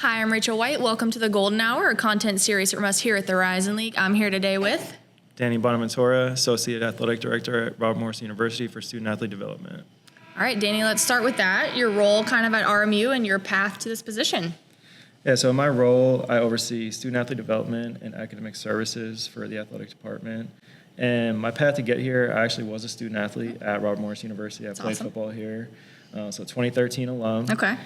Hi, I'm Rachel White. Welcome to the Golden Hour, a content series from us here at the Horizon League. I'm here today with Danny Bonaventura, Associate Athletic Director at Robert Morris University for Student Athlete Development. All right, Danny, let's start with that. Your role kind of at RMU and your path to this position. Yeah, so in my role, I oversee student athlete development and academic services for the athletic department. And my path to get here, I actually was a student athlete at Robert Morris University. I played football here, so 2013 alum. Okay.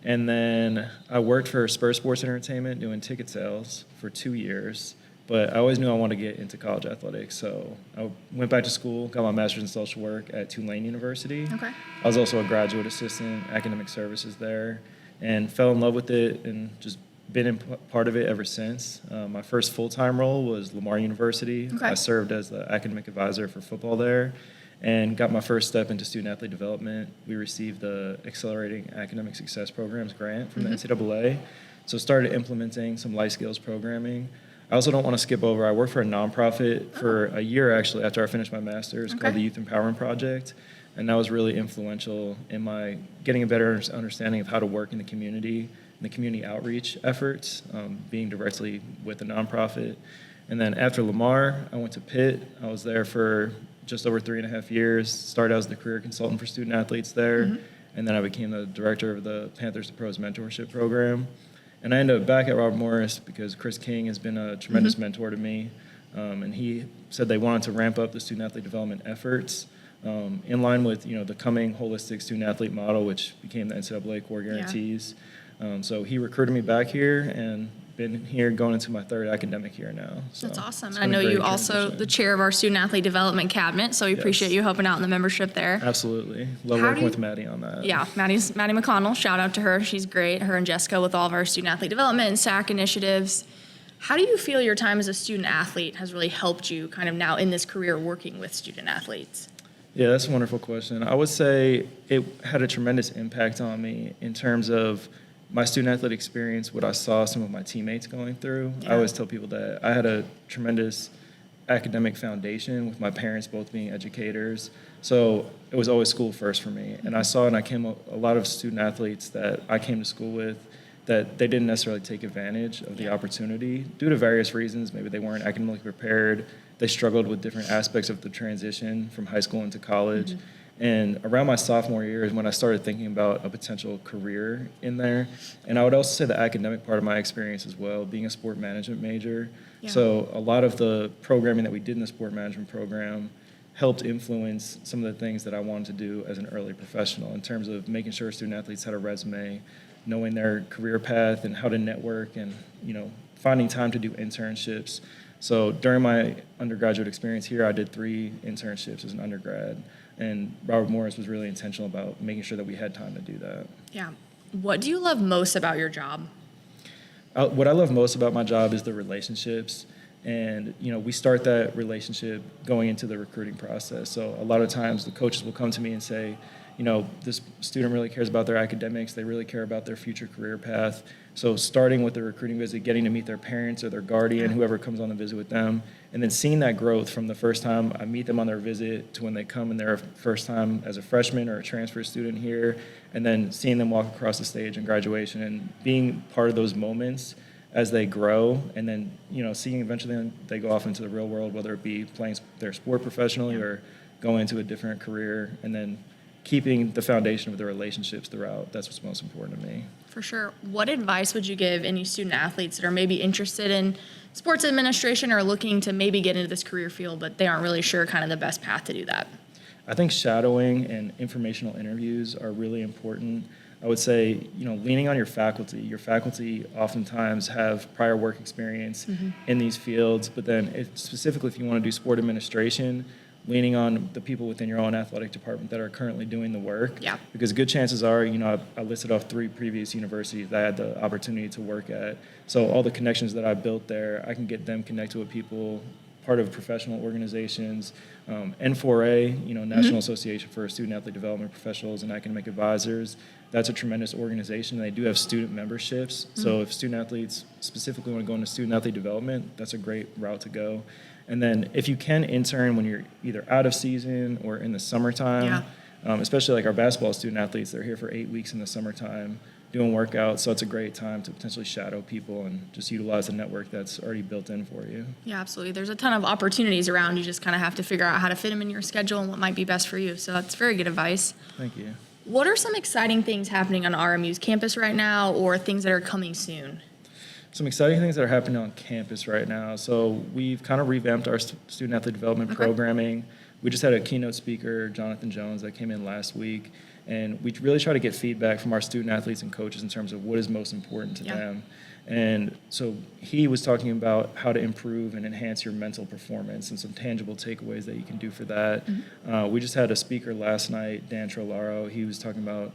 And then I worked for Spur Sports Entertainment doing ticket sales for 2 years. But I always knew I wanted to get into college athletics, so I went back to school, got my master's in social work at Tulane University. Okay. I was also a graduate assistant, academic services there, and fell in love with it and just been in part of it ever since. My first full-time role was Lamar University. Okay. I served as the academic advisor for football there and got my first step into student athlete development. We received the Accelerating Academic Success Programs grant from the NCAA, so started implementing some life skills programming. I also don't want to skip over, I worked for a nonprofit for a year actually after I finished my master's called the Youth Empowerment Project, and that was really influential in my getting a better understanding of how to work in the community and the community outreach efforts, being directly with the nonprofit. And then after Lamar, I went to Pitt. I was there for just over 3.5 years, started as the career consultant for student athletes there, and then I became the director of the Panthers to Pros mentorship program. And I ended up back at Robert Morris because Chris King has been a tremendous mentor to me. And he said they wanted to ramp up the student athlete development efforts in line with the coming holistic student athlete model, which became the NCAA core guarantees. So he recruited me back here and been here going into my third academic year now. So that's awesome. I know you also the chair of our student athlete development cabinet, so we appreciate you helping out in the membership there. Absolutely. Love working with Maddie on that. Yeah, Maddie McConnell, shout out to her. She's great. Her and Jessica with all of our student athlete development and SAC initiatives. How do you feel your time as a student athlete has really helped you kind of now in this career working with student athletes? Yeah, that's a wonderful question. I would say it had a tremendous impact on me in terms of my student athlete experience, what I saw some of my teammates going through. I always tell people that I had a tremendous academic foundation with my parents both being educators. So it was always school first for me. And I saw and I came a lot of student athletes that I came to school with that they didn't necessarily take advantage of the opportunity due to various reasons. Maybe they weren't academically prepared. They struggled with different aspects of the transition from high school into college. And around my sophomore year is when I started thinking about a potential career in there. And I would also say the academic part of my experience as well, being a sport management major. So a lot of the programming that we did in the sport management program helped influence some of the things that I wanted to do as an early professional in terms of making sure student athletes had a resume, knowing their career path and how to network and, finding time to do internships. So during my undergraduate experience here, I did 3 internships as an undergrad. And Robert Morris was really intentional about making sure that we had time to do that. Yeah. What do you love most about your job? What I love most about my job is the relationships. And, we start that relationship going into the recruiting process. So a lot of times the coaches will come to me and say, this student really cares about their academics. They really care about their future career path. So starting with the recruiting visit, getting to meet their parents or their guardian, whoever comes on the visit with them, and then seeing that growth from the first time I meet them on their visit to when they come in their first time as a freshman or a transfer student here, and then seeing them walk across the stage in graduation and being part of those moments as they grow, and then seeing eventually they go off into the real world, whether it be playing their sport professionally or going into a different career, and then keeping the foundation of the relationships throughout. That's what's most important to me. For sure. What advice would you give any student athletes that are maybe interested in sports administration or looking to maybe get into this career field, but they aren't really sure kind of the best path to do that? I think shadowing and informational interviews are really important. I would say, leaning on your faculty. Your faculty oftentimes have prior work experience in these fields, but then specifically if you want to do sport administration, leaning on the people within your own athletic department that are currently doing the work. Yeah. Because good chances are, I listed off 3 previous universities that I had the opportunity to work at. So all the connections that I built there, I can get them connected with people, part of professional organizations, N4A, National Association for Student Athlete Development Professionals and Academic Advisors. That's a tremendous organization. They do have student memberships. So if student athletes specifically want to go into student athlete development, that's a great route to go. And then if you can intern when you're either out of season or in the summertime, especially like our basketball student athletes. They're here for 8 weeks in the summertime doing workouts, so it's a great time to potentially shadow people and just utilize the network that's already built in for you. Yeah, absolutely. There's a ton of opportunities around. You just kind of have to figure out how to fit them in your schedule and what might be best for you. So that's very good advice. Thank you. What are some exciting things happening on RMU's campus right now, or things that are coming soon? Some exciting things that are happening on campus right now. So we've kind of revamped our student athlete development programming. We just had a keynote speaker, Jonathan Jones, that came in last week. And we really try to get feedback from our student athletes and coaches in terms of what is most important to them. And so he was talking about how to improve and enhance your mental performance and some tangible takeaways that you can do for that. We just had a speaker last night, Dan Trolaro. He was talking about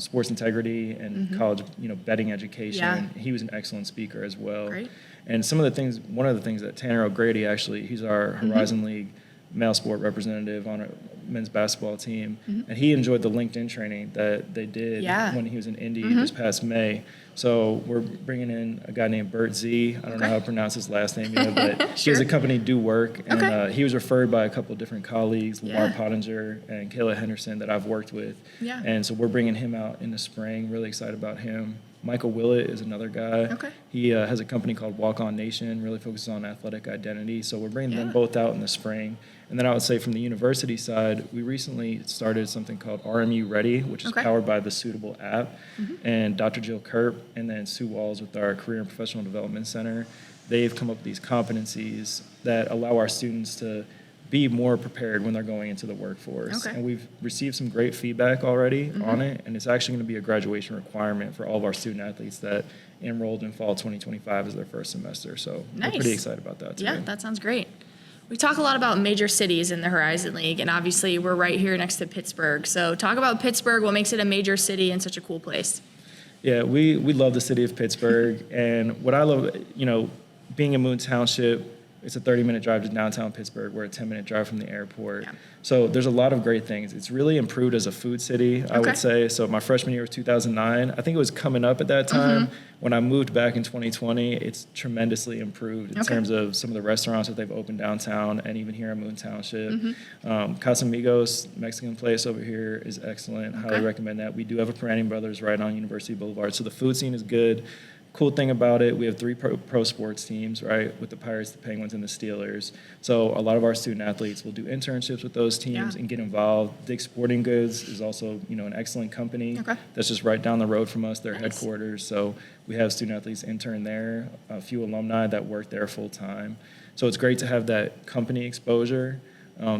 sports integrity and college, betting education. Yeah. He was an excellent speaker as well. Great. And one of the things that Tanner O'Grady, actually, he's our Horizon League male sport representative on a men's basketball team, and he enjoyed the LinkedIn training that they did when he was in Indy this past May. So we're bringing in a guy named Bert Z. I don't know how to pronounce his last name yet, but he has a company, Do Work, and he was referred by a couple of different colleagues, Lamar Pottinger and Kayla Henderson, that I've worked with. And so we're bringing him out in the spring. Really excited about him. Michael Willett is another guy. He has a company called Walk On Nation, really focuses on athletic identity. So we're bringing them both out in the spring. And then I would say from the university side, we recently started something called RMU Ready, which is powered by the Suitable app. And Dr. Jill Kerp and then Sue Walls with our Career and Professional Development Center, they've come up with these competencies that allow our students to be more prepared when they're going into the workforce. And we've received some great feedback already on it, and it's actually going to be a graduation requirement for all of our student athletes that enrolled in fall 2025 as their first semester. So we're pretty excited about that too. Yeah, that sounds great. We talk a lot about major cities in the Horizon League, and obviously we're right here next to Pittsburgh. So talk about Pittsburgh, what makes it a major city and such a cool place? Yeah, we love the city of Pittsburgh, and what I love, being in Moon Township, it's a 30-minute drive to downtown Pittsburgh. We're a 10-minute drive from the airport. So there's a lot of great things. It's really improved as a food city, I would say. So my freshman year was 2009. I think it was coming up at that time. When I moved back in 2020, it's tremendously improved in terms of some of the restaurants that they've opened downtown and even here in Moon Township. Casamigos, Mexican place over here, is excellent. Highly recommend that. We do have a Perani Brothers right on University Boulevard. So the food scene is good. Cool thing about it, we have 3 pro sports teams, right, with the Pirates, the Penguins, and the Steelers. So a lot of our student athletes will do internships with those teams and get involved. Dick's Sporting Goods is also, an excellent company that's just right down the road from us, their headquarters. So we have student athletes intern there, a few alumni that work there full time. So it's great to have that company exposure.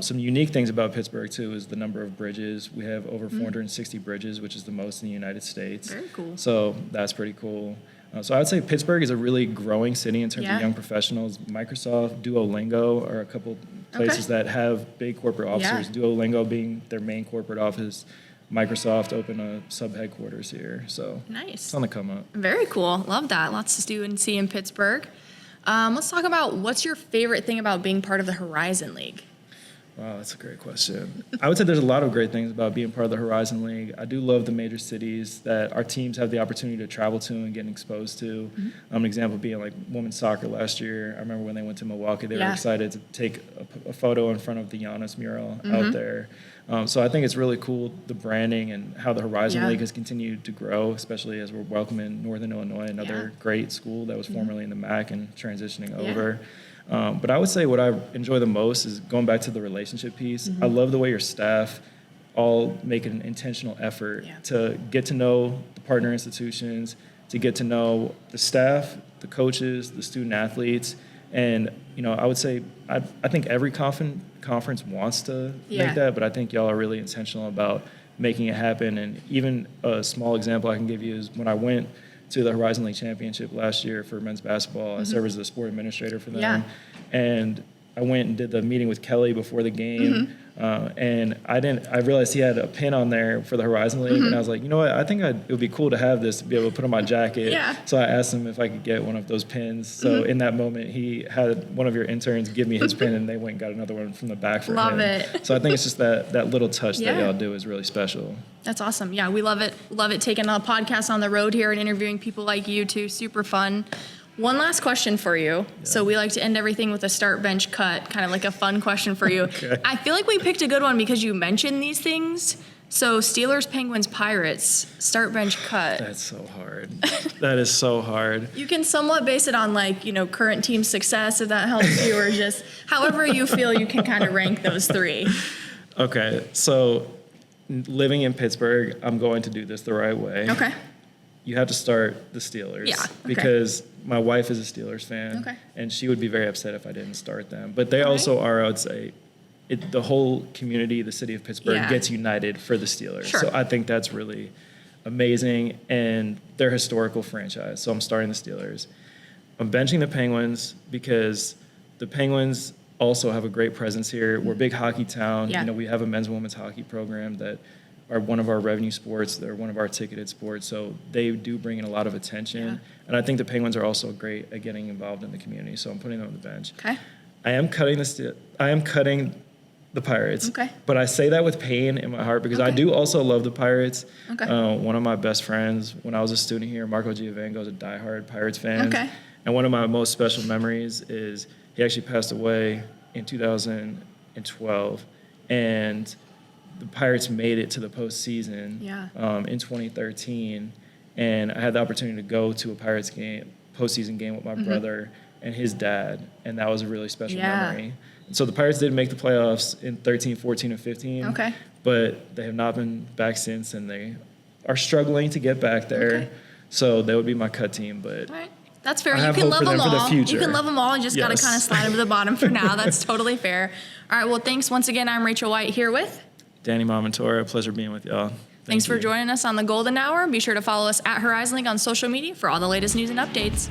Some unique things about Pittsburgh, too, is the number of bridges. We have over 460 bridges, which is the most in the United States. Very cool. So that's pretty cool. So I'd say Pittsburgh is a really growing city in terms of young professionals. Microsoft, Duolingo are a couple places that have big corporate offices. Duolingo being their main corporate office. Microsoft opened a sub-headquarters here. So it's on the come up. Very cool. Love that. Lots to do and see in Pittsburgh. Let's talk about what's your favorite thing about being part of the Horizon League? Wow, that's a great question. I would say there's a lot of great things about being part of the Horizon League. I do love the major cities that our teams have the opportunity to travel to and get exposed to. An example being like women's soccer last year. I remember when they went to Milwaukee, they were excited to take a photo in front of the Giannis mural out there. So I think it's really cool, the branding and how the Horizon League has continued to grow, especially as we're welcoming Northern Illinois, another great school that was formerly in the MAC and transitioning over. But I would say what I enjoy the most is going back to the relationship piece. I love the way your staff all make an intentional effort to get to know the partner institutions, to get to know the staff, the coaches, the student athletes. And, I would say I think every conference wants to make that, but I think y'all are really intentional about making it happen. And even a small example I can give you is when I went to the Horizon League Championship last year for men's basketball. I served as the sport administrator for them. And I went and did the meeting with Kelly before the game. And I realized he had a pin on there for the Horizon League. And I was like, you know what? I think it would be cool to have this to be able to put on my jacket. So I asked him if I could get one of those pins. So in that moment, he had one of your interns give me his pin, and they went and got another one from the back for him. Love it. So I think it's just that little touch that y'all do is really special. That's awesome. Yeah, we love it. Love it taking a podcast on the road here and interviewing people like you too. Super fun. One last question for you. So we like to end everything with a start bench cut, kind of like a fun question for you. I feel like we picked a good one because you mentioned these things So Steelers, Penguins, Pirates, start, bench, cut. That's so hard. That is so hard. You can somewhat base it on current team success if that helps you, or just however you feel you can kind of rank those three. Okay, so living in Pittsburgh, I'm going to do this the right way. Okay. You have to start the Steelers. Yeah, okay. Because my wife is a Steelers fan. Okay. And she would be very upset if I didn't start them. But they All also are, I would say, the whole community, the city of Pittsburgh, gets united for the Steelers. Sure. So I think that's really amazing. And they're a historical franchise. So I'm starting the Steelers. I'm benching the Penguins because the Penguins also have a great presence here. We're a big hockey town. Yeah. We have a men's and women's hockey program that are one of our revenue sports. They're one of our ticketed sports. So they do bring in a lot of attention. Yeah. And I think the Penguins are also great at getting involved in the community. So I'm putting them on the bench. Okay. I am cutting the Pirates. Okay. But I say that with pain in my heart because I Okay. do also love the Pirates. Okay. One of my best friends when I was a student here, Marco Giovango, is a diehard Pirates fan. Okay. And one of my most special memories is he actually passed away in 2012. And the Pirates made it to the postseason in 2013. And I had the opportunity to go to a Pirates postseason game with my brother and his dad. And that was a really special memory. So the Pirates did make the playoffs in 13, 14, and 15. Okay. But they have not been back since, and they are struggling to get back there. Okay. So they would be my cut team. But All right. That's fair. I You have can hope love for them them for the all. future. You can love them all. You just got to Yes. kind of slide them to the bottom for now. That's totally fair. All right. Well, thanks once again. I'm Rachel White here with. Danny Bonaventura, pleasure being with y'all. Thanks for you. joining us on the Golden Hour. Be sure to follow us at Horizon League on social media for all the latest news and updates.